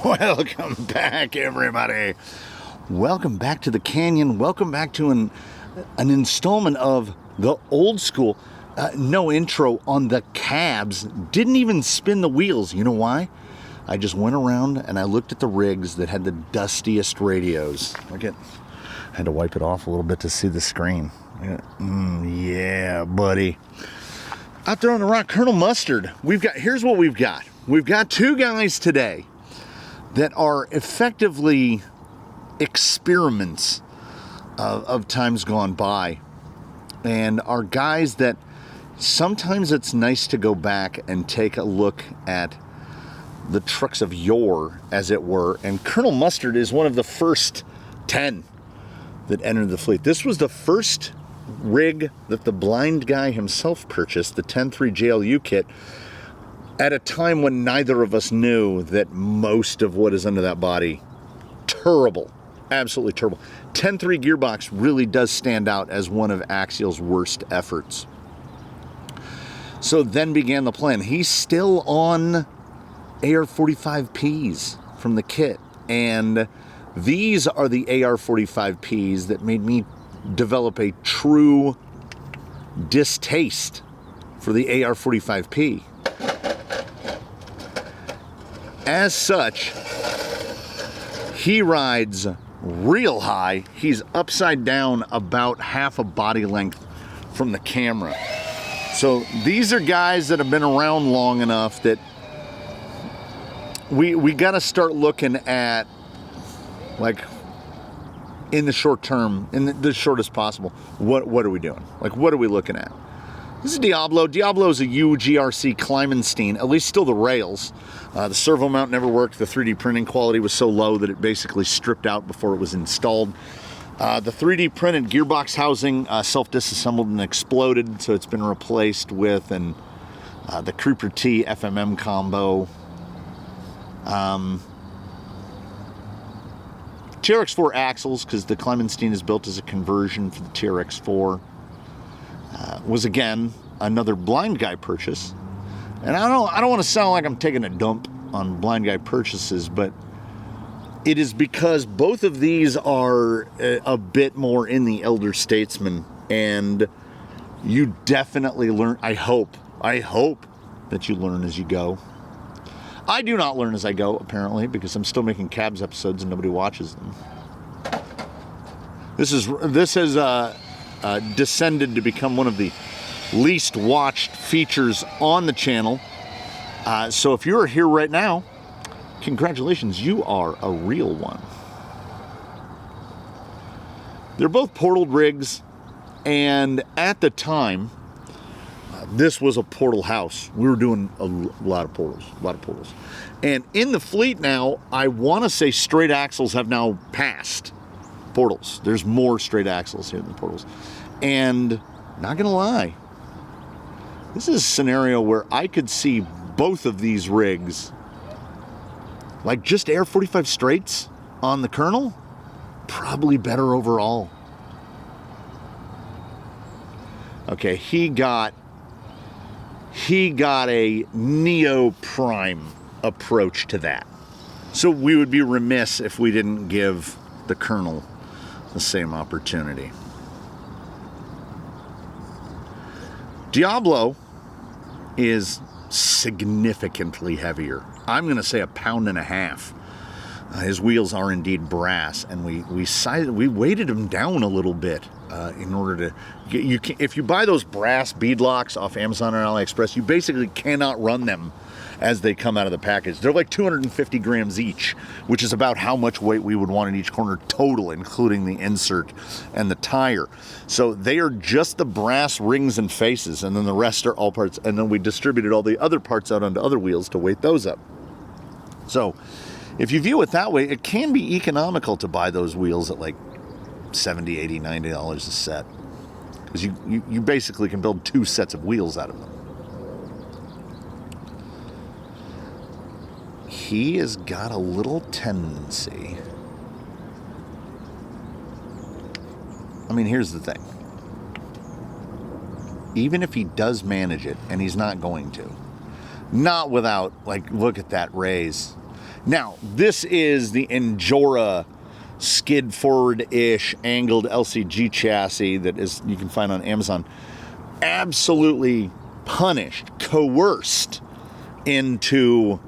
Welcome back, everybody. Welcome back to the Canyon. Welcome back to an installment of the old school. No intro on the cabs. Didn't even spin the wheels. You know why? I just went around and I looked at the rigs that had the dustiest radios. I had to wipe it off a little bit to see the screen. Yeah, buddy. Out there on the rock, Colonel Mustard. Here's what we've got. We've got two guys today that are effectively experiments of times gone by, and are guys that sometimes it's nice to go back and take a look at the trucks of yore, as it were. And Colonel Mustard is one of the first 10 that entered the fleet. This was the first rig that the blind guy himself purchased, the 10.3 JLU kit, at a time when neither of us knew that most of what is under that body, terrible, absolutely terrible. 10.3 gearbox really does stand out as one of Axial's worst efforts. So then began the plan. He's still on AR-45Ps from the kit, and these are the AR-45Ps that made me develop a true distaste for the AR-45P. As such, he rides real high. He's upside down about half a body length from the camera. So these are guys that have been around long enough that we got to start looking at, like, in the short term, in the shortest possible, what are we doing? Like, what are we looking at? This is Diablo. Diablo is a UGRC Kleimenstein, at least still the rails. The servo mount never worked. The 3D printing quality was so low that it basically stripped out before it was installed. The 3D printed gearbox housing self-disassembled and exploded, so it's been replaced with the Creeper T FMM combo. TRX4 axles, because the Kleimenstein is built as a conversion for the TRX4. Was again another blind guy purchase, and I don't want to sound like I'm taking a dump on blind guy purchases, but it is because both of these are a bit more in the elder statesman, and you definitely learn. I hope that you learn as you go. I do not learn as I go, apparently, because I'm still making C.A.B.S episodes and nobody watches them. This has descended to become one of the least watched features on the channel. So if you're here right now, congratulations, you are a real one. They're both portaled rigs, and at the time, this was a portal house. We were doing a lot of portals. And in the fleet now, I want to say straight axles have now passed portals. There's more straight axles here than portals. And not gonna lie, this is a scenario where I could see both of these rigs, like just AR-45 straights on the Colonel, probably better overall. Okay, he got a neo-prime approach to that. So we would be remiss if we didn't give the Colonel the same opportunity. Diablo is significantly heavier. I'm going to say 1.5 pounds. His wheels are indeed brass, and we weighted him down a little bit in order to get if you buy those brass beadlocks off Amazon or AliExpress, you basically cannot run them as they come out of the package. They're like 250 grams each, which is about how much weight we would want in each corner total, including the insert and the tire. So they are just the brass rings and faces, and then the rest are all parts, and then we distributed all the other parts out onto other wheels to weight those up. So if you view it that way, it can be economical to buy those wheels at like $70, $80, $90 a set, because you basically can build 2 sets of wheels out of them. He has got a little tendency. I mean, here's the thing. Even if he does manage it, and he's not going to, not without, like, look at that raise. Now, this is the Endura skid forward-ish angled LCG chassis that is you can find on Amazon. Absolutely punished, coerced into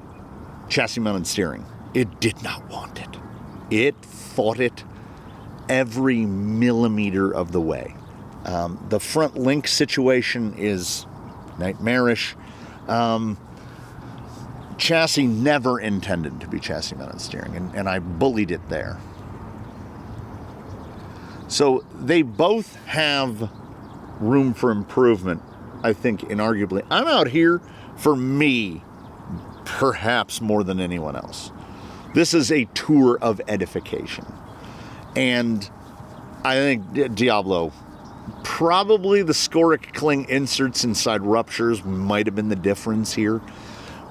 chassis mounted steering. It did not want it. It fought it every millimeter of the way. The front link situation is nightmarish. Chassis never intended to be chassis mounted steering, and I bullied it there. So they both have room for improvement, I think, inarguably. I'm out here for me, perhaps more than anyone else. This is a tour of edification. And I think Diablo, probably the scoric cling inserts inside ruptures might have been the difference here.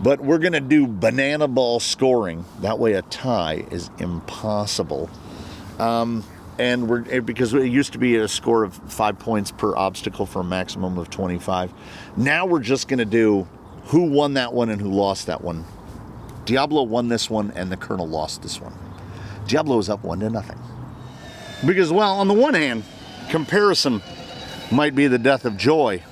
But we're going to do banana ball scoring. That way a tie is impossible. And because it used to be a score of 5 points per obstacle for a maximum of 25. Now we're just going to do who won that one and who lost that one. Diablo won this one and the Colonel lost this one. Diablo is up 1-0. Because, well, on the one hand, comparison might be the death of joy.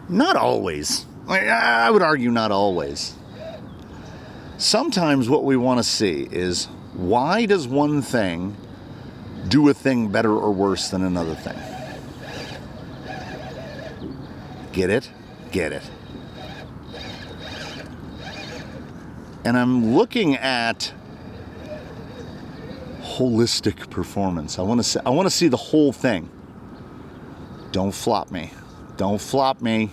Not always. I would argue not always. Sometimes what we want to see is, why does one thing do a thing better or worse than another thing? Get it? Get it. And I'm looking at holistic performance. I want to see the whole thing. Don't flop me. Don't flop me.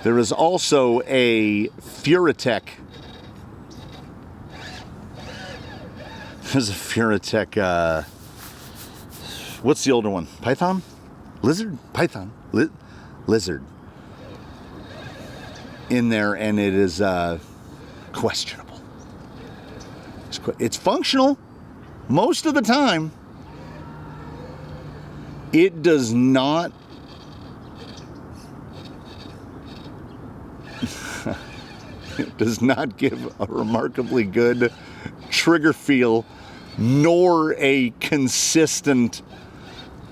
There is also a Furatech. There's a Furatech, what's the older one? Python? Lizard? Python. Lizard. In there, and it is questionable. It's functional most of the time. It does not it does not give a remarkably good trigger feel, nor a consistent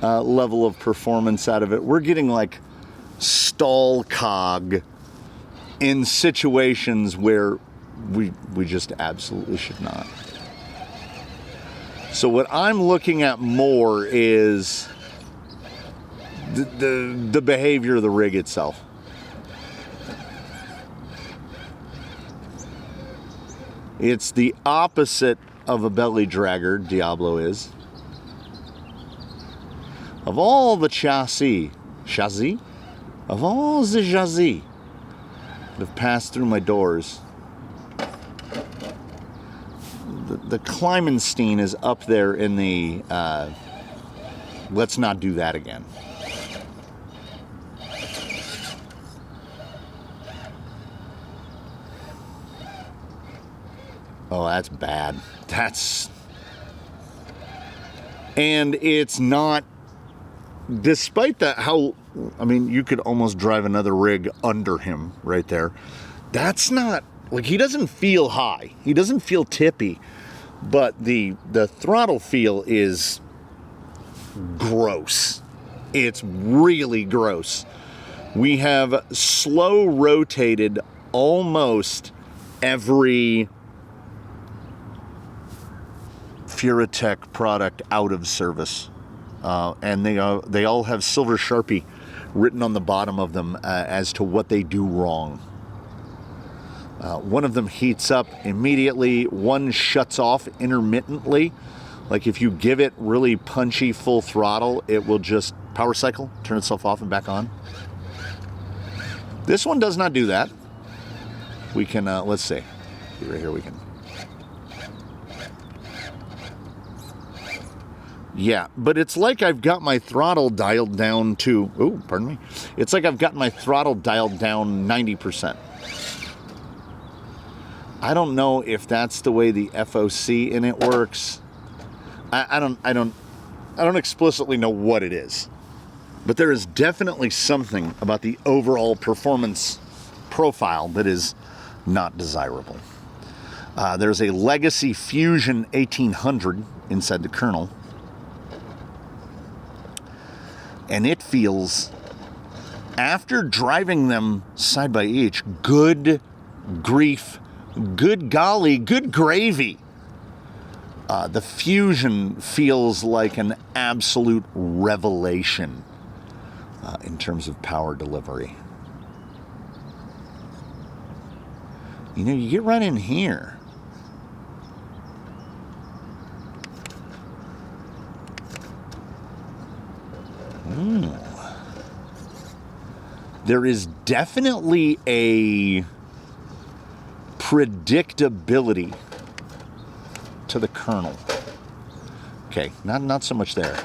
level of performance out of it. We're getting like stall cog in situations where we just absolutely should not. So what I'm looking at more is the behavior of the rig itself. It's the opposite of a belly dragger, Diablo is. Of all the chassis, of all the chassis that have passed through my doors, the Kleimenstein is up there in the let's not do that again. Oh, that's bad. And it's not, despite that, you could almost drive another rig under him right there. That's not, he doesn't feel high. He doesn't feel tippy. But the throttle feel is gross. It's really gross. We have slow rotated almost every Furatech product out of service, and they all have silver Sharpie written on the bottom of them as to what they do wrong. One of them heats up immediately. One shuts off intermittently. Like if you give it really punchy full throttle, it will just power cycle, turn itself off and back on. This one does not do that. We can, let's see. Right here we can. Yeah, but it's like I've got my throttle dialed down to, it's like I've got my throttle dialed down 90%. I don't know if that's the way the FOC in it works. I don't explicitly know what it is. But there is definitely something about the overall performance profile that is not desirable. There's a Legacy Fusion 1800 inside the kernel. And it feels, after driving them side by each, good grief, good golly, good gravy. The Fusion feels like an absolute revelation in terms of power delivery. You know, you get right in here. There is definitely a predictability to the kernel. Okay, not so much there.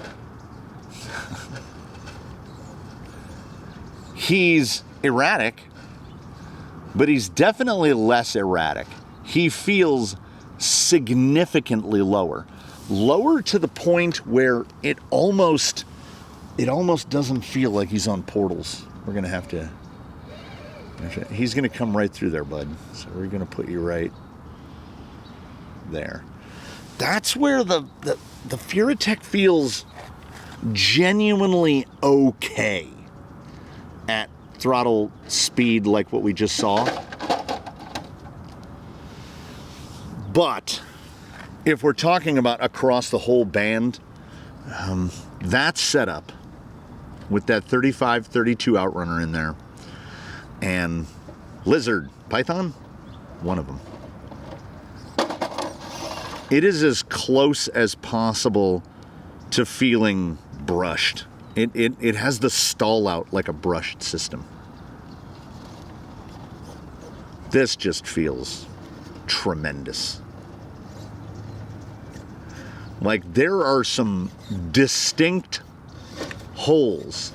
He's erratic, but he's definitely less erratic. He feels significantly lower. Lower to the point where it almost doesn't feel like he's on portals. We're going to have to... He's going to come right through there, bud. So we're going to put you right there. That's where the Furitech feels genuinely okay at throttle speed like what we just saw. But if we're talking about across the whole band, that setup with that 35-32 outrunner in there and Lizard, Python, one of them. It is as close as possible to feeling brushed. It has the stall out like a brushed system. This just feels tremendous. Like there are some distinct holes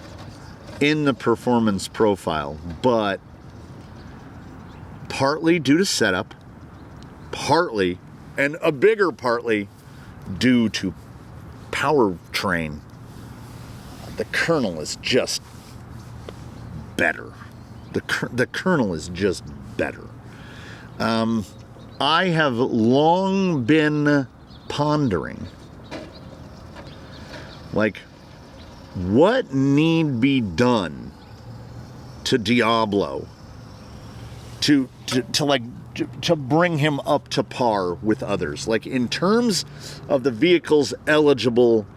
in the performance profile, but partly due to setup, partly, and a bigger partly, due to powertrain. The kernel is just better. The kernel is just better. I have long been pondering, like, what need be done to Diablo to bring him up to par with others, like in terms of the vehicles eligible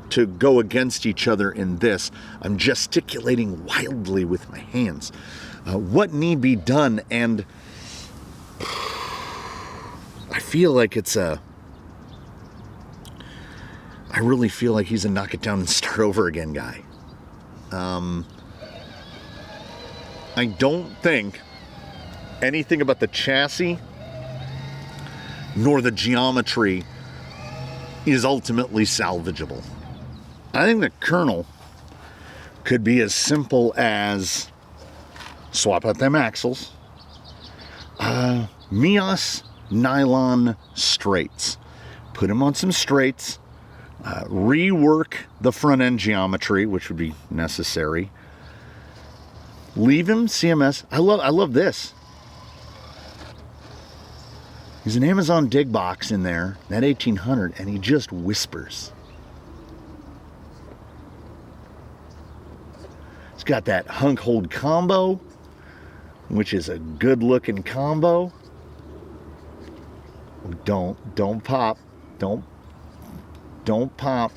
to go against each other in this. I'm gesticulating wildly with my hands. What need be done? And I feel like I really feel like he's a knock it down and start over again guy. I don't think anything about the chassis nor the geometry is ultimately salvageable. I think the kernel could be as simple as swap out them axles, Mias nylon straights, put them on some straights, rework the front end geometry, which would be necessary. Leave him C.A.B.S. I love this. There's an Amazon dig box in there, that 1800, and he just whispers. It's got that hunk hold combo, which is a good looking combo. Don't pop. Don't pop.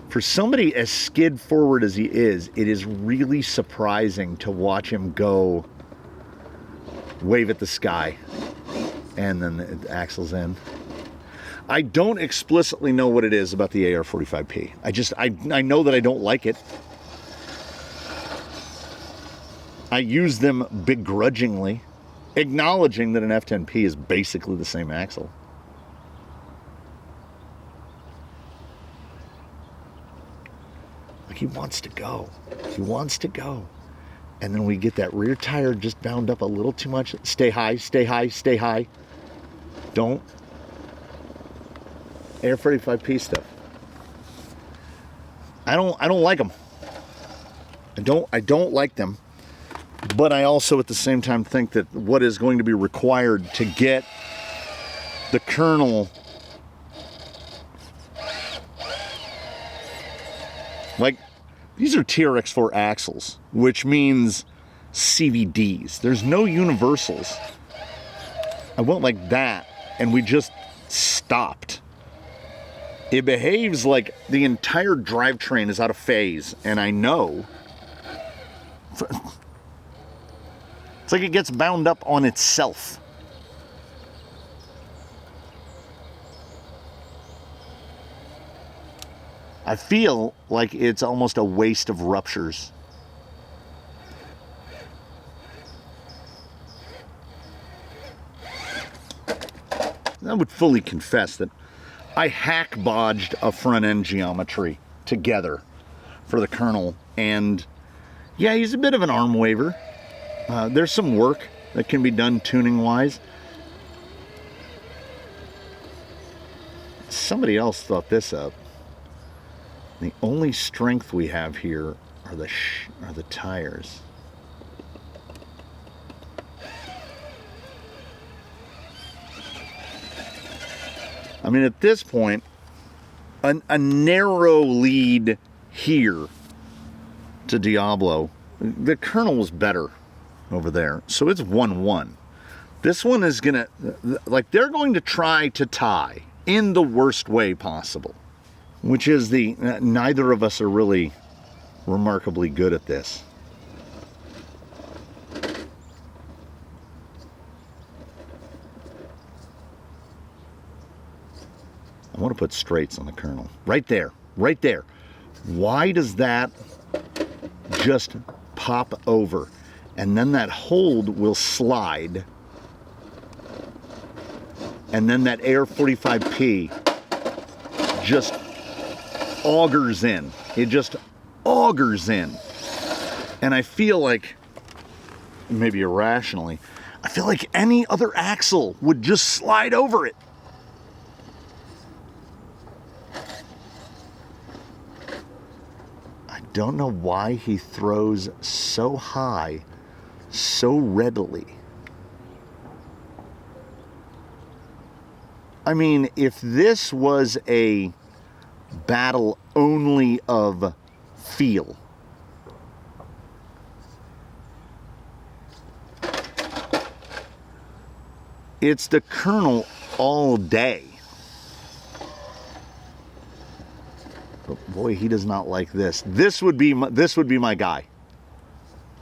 For somebody as skid forward as he is, it is really surprising to watch him go wave at the sky and then the axle's in. I don't explicitly know what it is about the AR-45P. I know that I don't like it. I use them begrudgingly, acknowledging that an F10P is basically the same axle. Like he wants to go. He wants to go. And then we get that rear tire just bound up a little too much. Stay high, stay high, stay high. Don't. AR-45P stuff. I don't like them. I don't like them. But I also at the same time think that what is going to be required to get the kernel, like, these are TRX4 axles, which means CVDs. There's no universals. I went like that, and we just stopped. It behaves like the entire drivetrain is out of phase, and I know. It's like it gets bound up on itself. I feel like it's almost a waste of ruptures. I would fully confess that I hack-bodged a front-end geometry together for the kernel, and yeah, he's a bit of an arm waver. There's some work that can be done tuning-wise. Somebody else thought this up. The only strength we have here are the tires. I mean, at this point, a narrow lead here to Diablo. The kernel was better over there, so it's 1-1. This one is gonna, like, they're going to try to tie in the worst way possible, which is neither of us are really remarkably good at this. I want to put straights on the kernel. Right there. Right there. Why does that just pop over? And then that hold will slide. And then that Air 45P just augers in. It just augers in. And I feel like, maybe irrationally, I feel like any other axle would just slide over it. I don't know why he throws so high so readily. I mean, if this was a battle only of feel, it's the kernel all day. But boy, he does not like this. This would be my guy.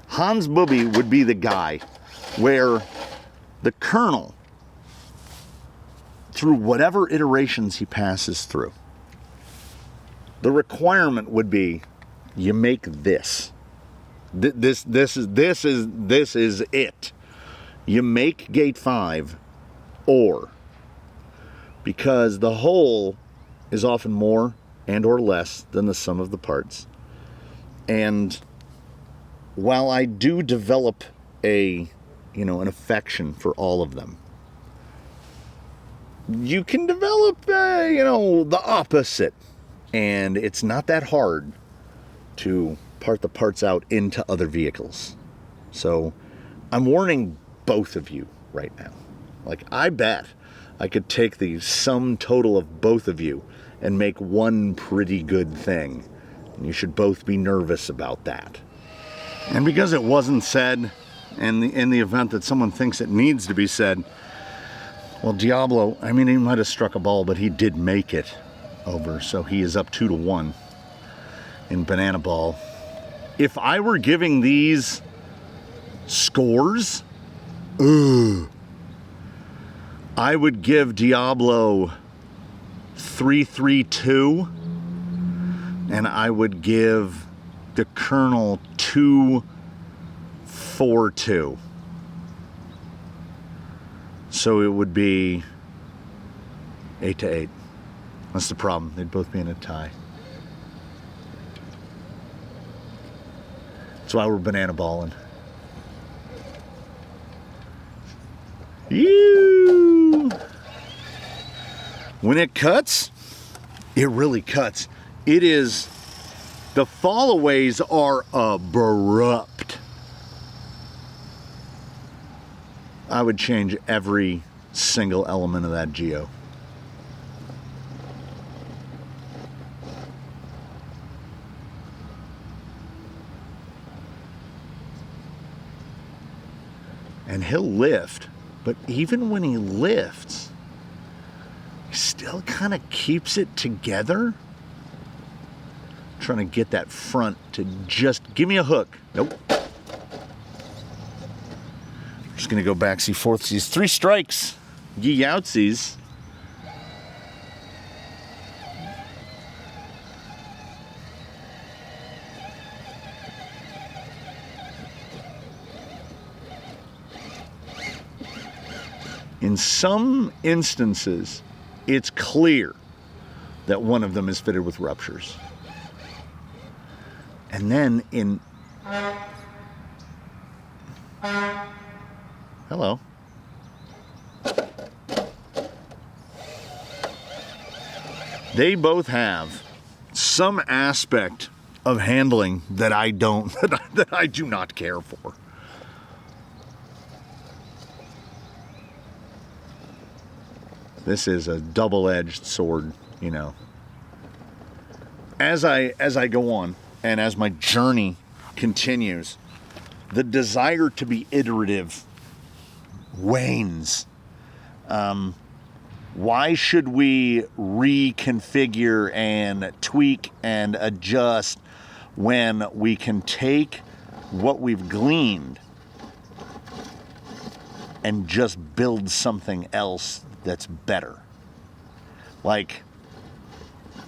Hans Booby would be the guy where the kernel, through whatever iterations he passes through, the requirement would be you make this. This is it. You make gate 5 or, because the whole is often more and or less than the sum of the parts. And while I do develop an affection for all of them, you can develop, the opposite. And it's not that hard to part the parts out into other vehicles. So I'm warning both of you right now. Like, I bet I could take the sum total of both of you and make one pretty good thing. And you should both be nervous about that. And because it wasn't said, and in the event that someone thinks it needs to be said, well, Diablo, I mean, he might have struck a ball, but he did make it over. So he is up 2-1 in Banana Ball. If I were giving these scores, I would give Diablo 3-3-2, and I would give the kernel 2-4-2. So it would be 8-8. That's the problem. They'd both be in a tie. That's why we're banana balling. When it cuts, it really cuts. It is The fallaways are abrupt. I would change every single element of that geo. And he'll lift, but even when he lifts, he still kind of keeps it together. Trying to get that front to just give me a hook. Nope. Just gonna go back, see fourthsies. 3 strikes. Ye outsies. In some instances, it's clear that one of them is fitted with ruptures. And then in... Hello. They both have some aspect of handling that I don't, that I do not care for. This is a double-edged sword, you know. As I go on, and as my journey continues, the desire to be iterative wanes. Why should we reconfigure and tweak and adjust when we can take what we've gleaned and just build something else that's better? Like,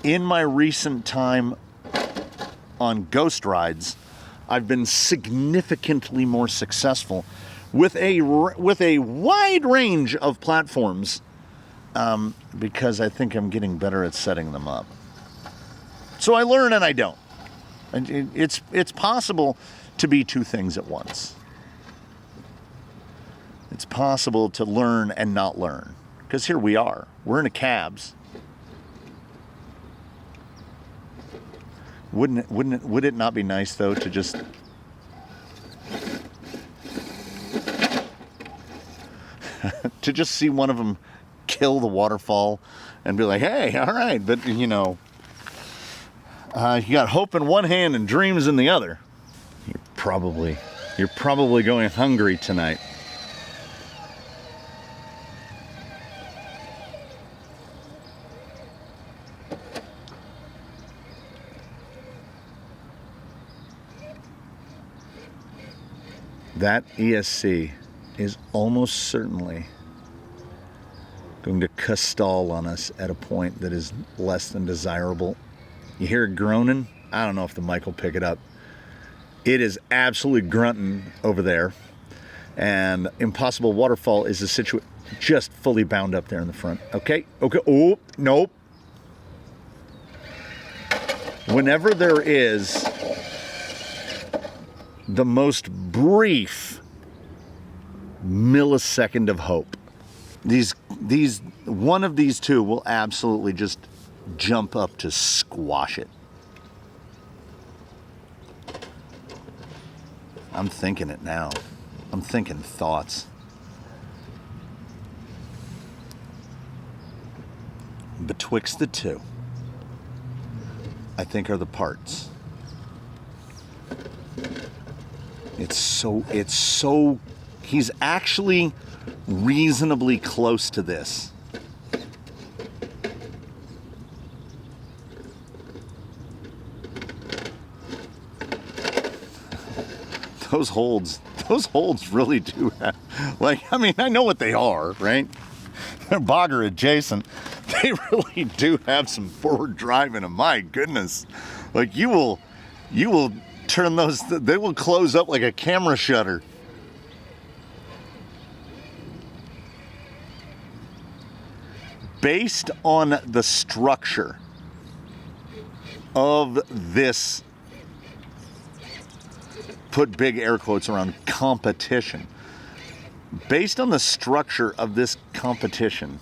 in my recent time on ghost rides, I've been significantly more successful with a wide range of platforms because I think I'm getting better at setting them up. So I learn and I don't. And it's possible to be 2 things at once. It's possible to learn and not learn, because here we are. We're in a C.A.B.S. Would it not be nice, though, to just to just see one of them kill the waterfall and be like, hey, all right, but you know, you got hope in one hand and dreams in the other. You're probably going hungry tonight. That ESC is almost certainly going to castall on us at a point that is less than desirable. You hear it groaning? I don't know if the mic will pick it up. It is absolutely grunting over there. And Impossible Waterfall is a situation just fully bound up there in the front. Okay. Oh, nope. Whenever there is the most brief millisecond of hope, one of these 2 will absolutely just jump up to squash it. I'm thinking it now. I'm thinking thoughts. Betwixt the 2, I think, are the parts. It's so, he's actually reasonably close to this. Those holds really do have, like, I mean, I know what they are, right? They're bogger adjacent. They really do have some forward drive in them. My goodness. Like, you will turn those, they will close up like a camera shutter. Based on the structure of this, put big air quotes around competition, based on the structure of this competition,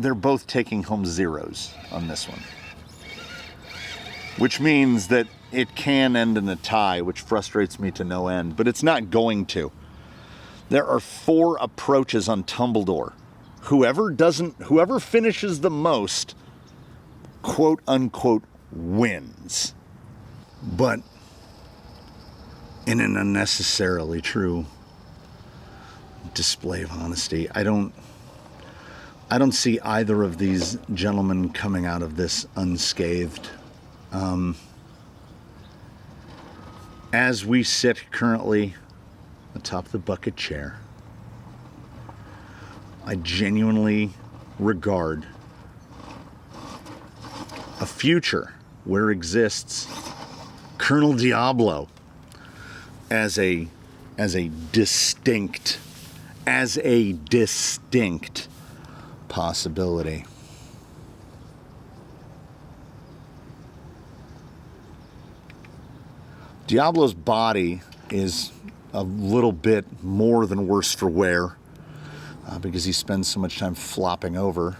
they're both taking home zeros on this one. Which means that it can end in a tie, which frustrates me to no end, but it's not going to. There are 4 approaches on Tumbledore. Whoever finishes the most, quote unquote, wins. But in an unnecessarily true display of honesty, I don't see either of these gentlemen coming out of this unscathed. As we sit currently atop the bucket chair, I genuinely regard a future where exists Colonel Diablo as a distinct possibility. Diablo's body is a little bit more than worse for wear because he spends so much time flopping over.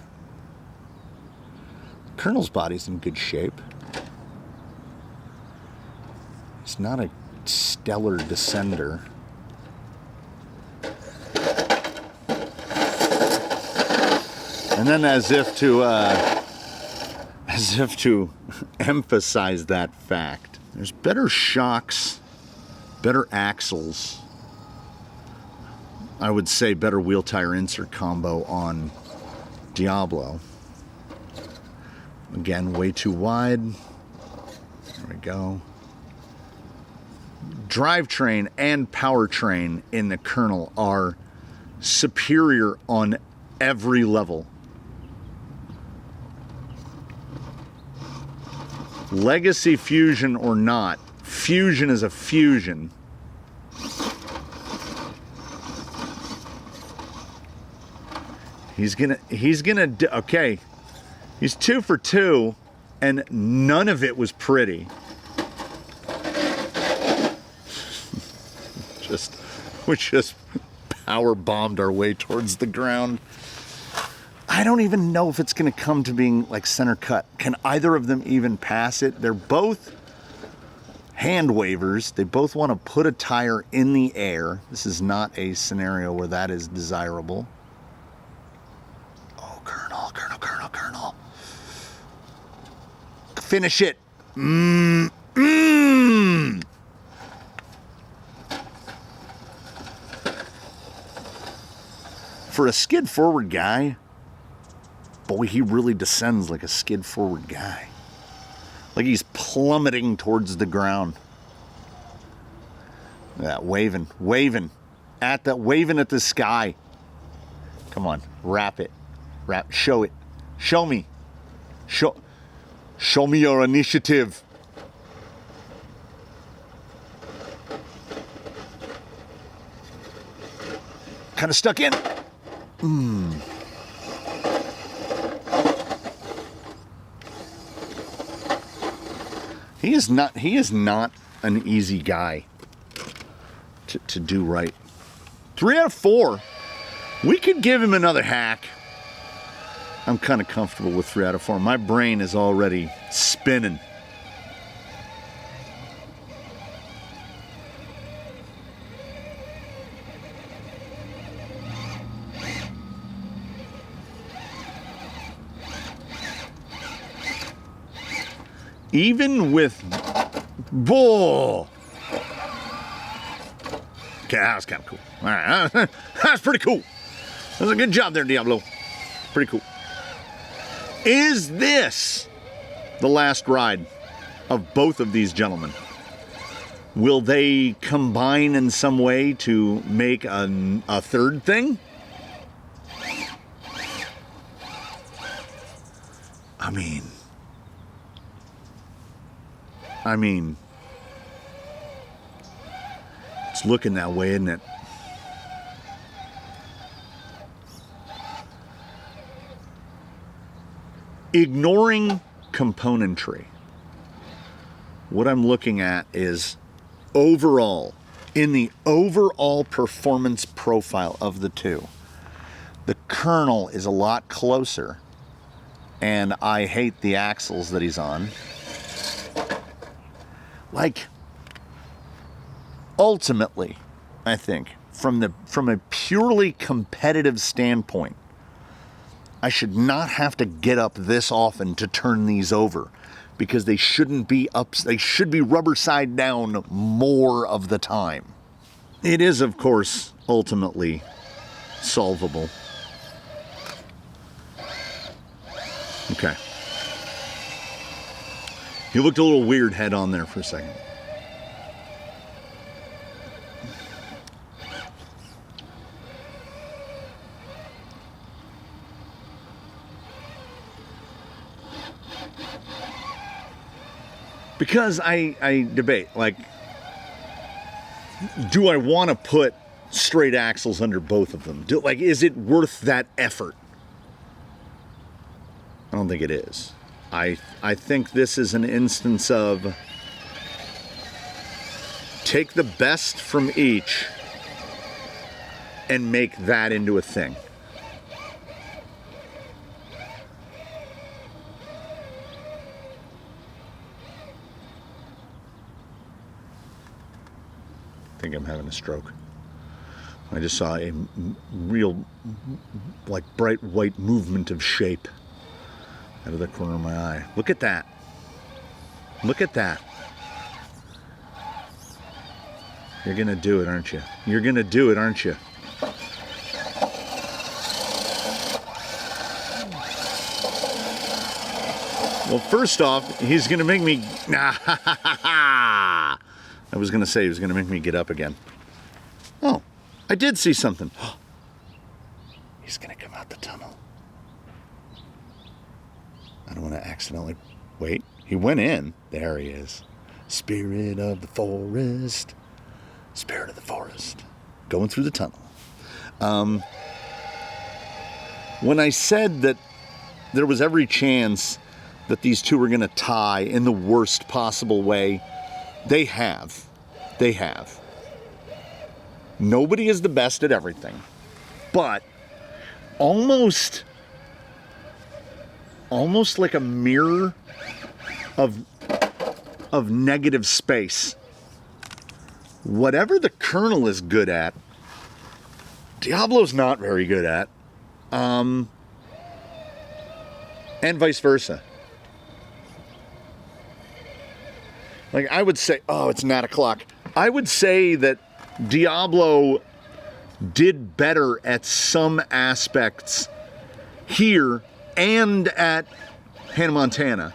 Colonel's body's in good shape. He's not a stellar descender. And then as if to emphasize that fact, there's better shocks, better axles. I would say better wheel tire insert combo on Diablo. Again, way too wide. There we go. Drivetrain and powertrain in the Colonel are superior on every level. Legacy fusion or not, fusion is a fusion. He's gonna okay. He's 2 for 2, and none of it was pretty. We just power bombed our way towards the ground. I don't even know if it's going to come to being like center cut. Can either of them even pass it? They're both hand wavers. They both want to put a tire in the air. This is not a scenario where that is desirable. Oh, Colonel. Finish it. For a skid forward guy, boy, he really descends like a skid forward guy. Like he's plummeting towards the ground. That waving at the sky. Come on, wrap it. Show it. Show me. Show me your initiative. Kind of stuck in. He is not an easy guy to do right. 3 out of 4. We could give him another hack. I'm kind of comfortable with 3 out of 4. My brain is already spinning. Even with bull. Okay, that was kind of cool. All right, that's pretty cool. That was a good job there, Diablo. Pretty cool. Is this the last ride of both of these gentlemen? Will they combine in some way to make a third thing? I mean, it's looking that way, isn't it? Ignoring componentry, what I'm looking at is overall, in the overall performance profile of the two, the Colonel is a lot closer and I hate the axles that he's on. Like, ultimately, I think, from a purely competitive standpoint, I should not have to get up this often to turn these over, because they shouldn't be up. They should be rubber side down more of the time. It is, of course, ultimately solvable. Okay. You looked a little weird head on there for a second. Because I debate, like, do I want to put straight axles under both of them? Is it worth that effort? I don't think it is. I think this is an instance of take the best from each and make that into a thing. I think I'm having a stroke. I just saw a real, like, bright white movement of shape out of the corner of my eye. Look at that. Look at that. You're gonna do it, aren't you? You're gonna do it, aren't you? Well, first off, he's gonna make me... I was gonna say he was gonna make me get up again. Oh, I did see something. He's gonna come out the tunnel. I don't want to accidentally... Wait, he went in. There he is. Spirit of the forest. Spirit of the forest. Going through the tunnel. When I said that there was every chance that these two were going to tie in the worst possible way, they have. They have. Nobody is the best at everything. But almost like a mirror of negative space. Whatever the Colonel is good at, Diablo's not very good at. And vice versa. Like, I would say, oh, it's 9 o'clock. I would say that Diablo did better at some aspects here and at Hannah Montana.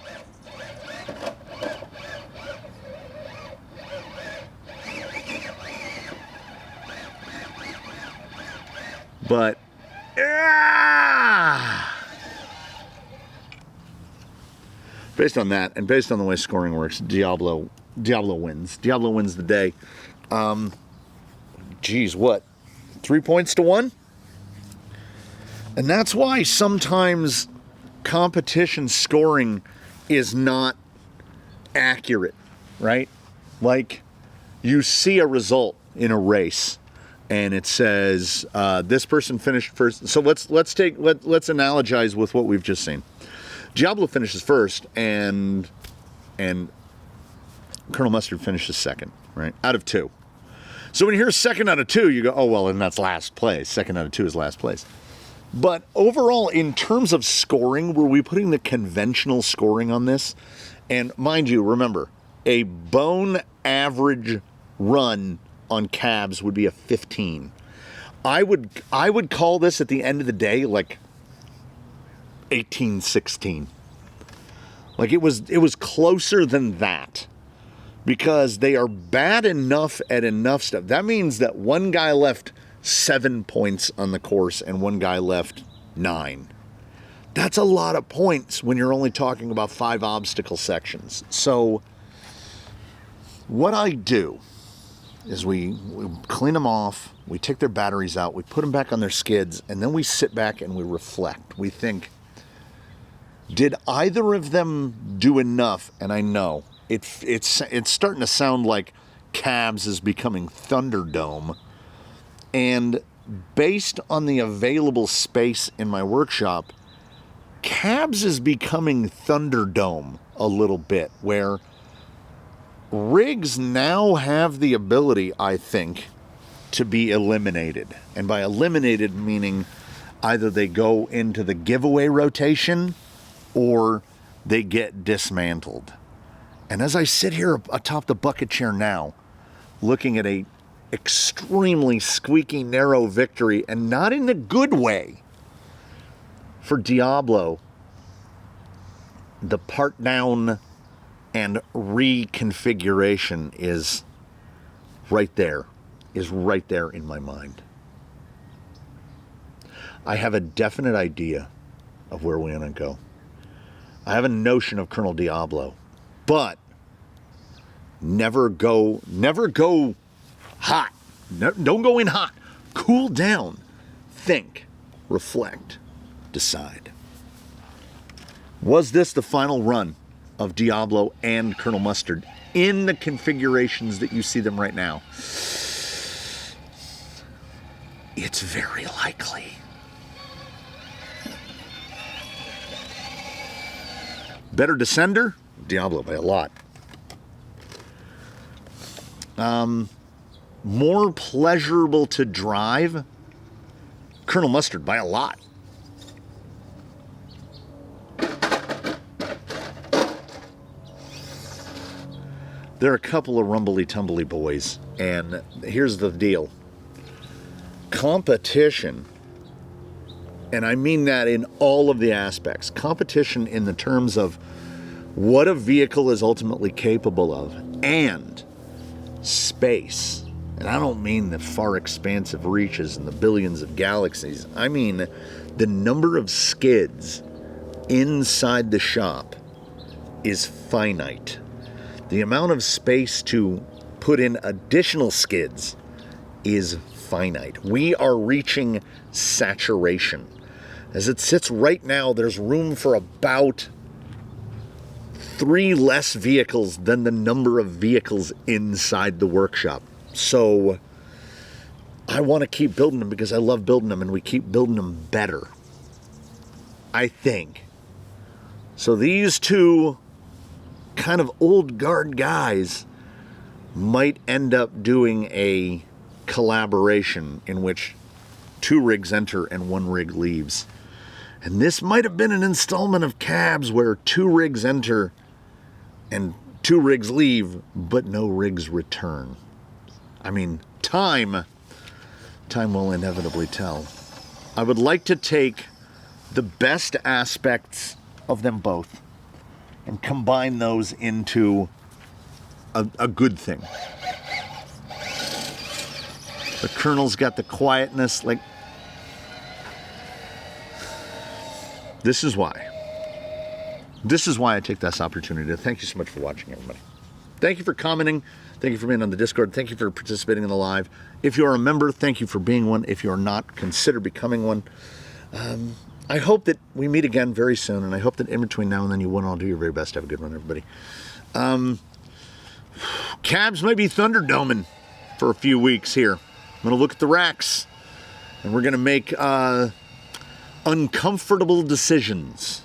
But based on that, and based on the way scoring works, Diablo wins. Diablo wins the day. Geez, what? 3 points to 1? And that's why sometimes competition scoring is not accurate, right? Like, you see a result in a race, and it says this person finished first. So let's analogize with what we've just seen. Diablo finishes first, and Colonel Mustard finishes second, right? Out of 2. So when you hear second out of 2, you go, oh, well, and that's last place. Second out of 2 is last place. But overall, in terms of scoring, were we putting the conventional scoring on this? And mind you, remember, a bone average run on C.A.B.S would be a 15. I would call this at the end of the day like 18-16. Like, it was closer than that, because they are bad enough at enough stuff. That means that one guy left 7 points on the course and one guy left 9. That's a lot of points when you're only talking about 5 obstacle sections. So what I do is we clean them off, we take their batteries out, we put them back on their skids, and then we sit back and we reflect. We think, did either of them do enough? And I know it's starting to sound like C.A.B.S is becoming Thunderdome. And based on the available space in my workshop, C.A.B.S is becoming Thunderdome a little bit, where rigs now have the ability, I think, to be eliminated. And by eliminated, meaning either they go into the giveaway rotation or they get dismantled. And as I sit here atop the bucket chair now, looking at a extremely squeaky narrow victory, and not in a good way, for Diablo, the part down and reconfiguration is right there in my mind. I have a definite idea of where we're going to go. I have a notion of Colonel Diablo, but never go hot. No, don't go in hot. Cool down. Think. Reflect. Decide. Was this the final run of Diablo and Colonel Mustard in the configurations that you see them right now? It's very likely. Better Descender? Diablo by a lot. More pleasurable to drive? Colonel Mustard by a lot. There are a couple of rumbly-tumbly boys, and here's the deal. Competition, and I mean that in all of the aspects, competition in the terms of what a vehicle is ultimately capable of, and space. And I don't mean the far expansive reaches and the billions of galaxies. I mean the number of skids inside the shop is finite. The amount of space to put in additional skids is finite. We are reaching saturation. As it sits right now, there's room for about 3 less vehicles than the number of vehicles inside the workshop. So I want to keep building them because I love building them, and we keep building them better, I think. So these two kind of old guard guys might end up doing a collaboration in which 2 rigs enter and 1 rig leaves. And this might have been an installment of C.A.B.S where 2 rigs enter and 2 rigs leave, but no rigs return. I mean, time will inevitably tell. I would like to take the best aspects of them both and combine those into a good thing. The Colonel's got the quietness, like, this is why I take this opportunity to thank you so much for watching, everybody. Thank you for commenting. Thank you for being on the Discord. Thank you for participating in the live. If you're a member, thank you for being one. If you're not, consider becoming one. I hope that we meet again very soon, and I hope that in between now and then you will all do your very best. Have a good one, everybody. C.A.B.S might be Thunderdoming for a few weeks here. I'm going to look at the racks, and we're going to make uncomfortable decisions.